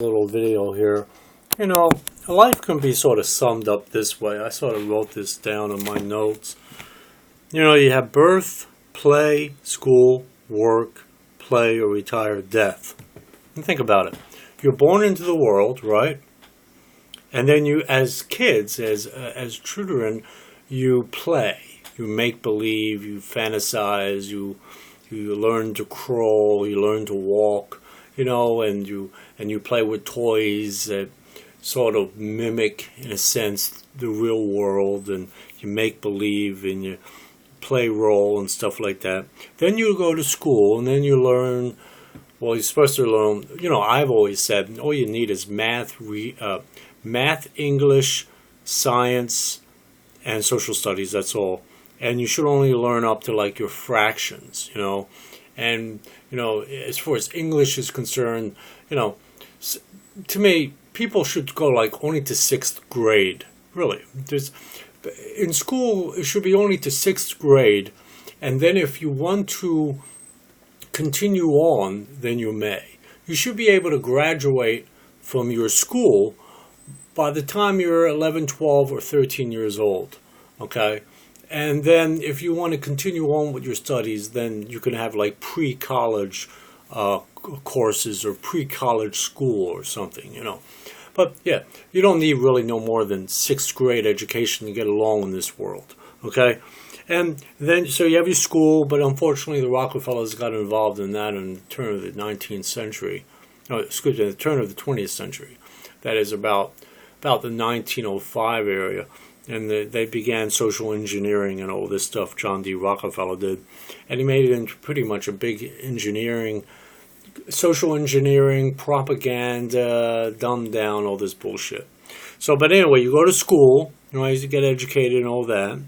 Little video here. You know, life can be sort of summed up this way. I sort of wrote this down in my notes. You know, you have birth, play, school, work, play, or retire, death. And think about it. You're born into the world, right? And then you, as kids, as children, you play. You make believe, you fantasize, you learn to crawl, you learn to walk, you know, and you play with toys that sort of mimic, in a sense, the real world, and you make believe and you play role and stuff like that. Then you go to school, and then you learn. Well, you're supposed to learn. You know, I've always said all you need is math, English, science, and social studies. That's all. And you should only learn up to like your fractions, you know. And, you know, as far as English is concerned, you know, to me, people should go like only to 6th grade. Really. In school, it should be only to 6th grade. And then if you want to continue on, then you may. You should be able to graduate from your school by the time you're 11, 12, or 13 years old. Okay? And then if you want to continue on with your studies, then you can have like pre-college courses or pre-college school or something, you know. But yeah, you don't need really no more than 6th grade education to get along in this world, okay? And then, so you have your school, but unfortunately the Rockefellers got involved in that in the turn of the 19th century. No, excuse me, the turn of the 20th century. That is about the 1905 area. And they began social engineering and all this stuff. John D. Rockefeller did. And he made it into pretty much a big engineering, social engineering, propaganda, dumbed down, all this bullshit. So, but anyway, you go to school, you know, you get educated and all that.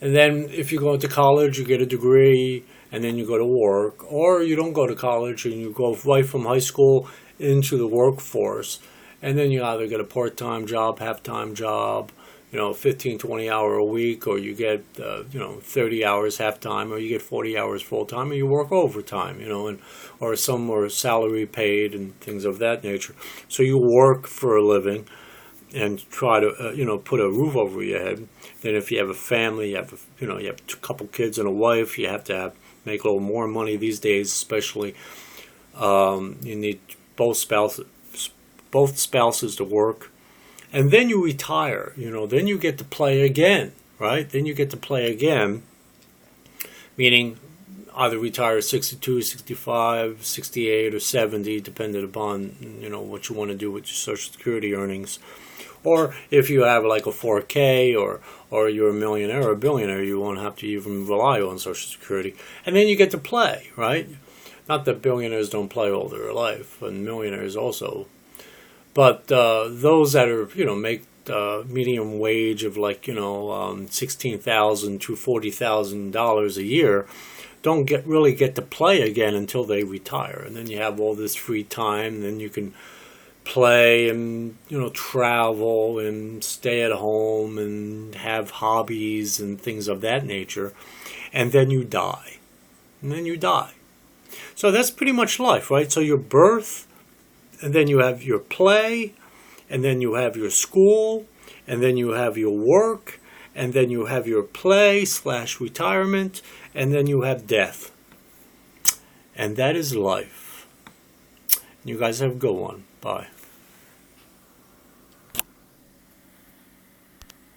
And then if you go to college, you get a degree, and then you go to work. Or you don't go to college and you go right from high school into the workforce. And then you either get a part-time job, half-time job, you know, 15, 20 hour a week, or you get, 30 hours half-time, or you get 40 hours full-time, or you work overtime, you know, or some are salary paid and things of that nature. So you work for a living and try to, put a roof over your head. Then if you have a family, you have a couple kids and a wife, you have to make a little more money these days, especially. You need both spouses to work. And then you retire, you know, then you get to play again, right? Then you get to play again, meaning either retire at 62, 65, 68, or 70, depending upon, you know, what you want to do with your Social Security earnings. Or if you have like a 4K or you're a millionaire or a billionaire, you won't have to even rely on Social Security. And then you get to play, right? Not that billionaires don't play all their life, and millionaires also. But those that are, you know, make medium wage of like, $16,000 to $40,000 a year don't really get to play again until they retire. And then you have all this free time, and then you can play and, travel and stay at home and have hobbies and things of that nature. And then you die. And then you die. So that's pretty much life, right? So your birth, and then you have your play, and then you have your school, and then you have your work, and then you have your play/retirement, and then you have death. And that is life. You guys have a good one. Bye.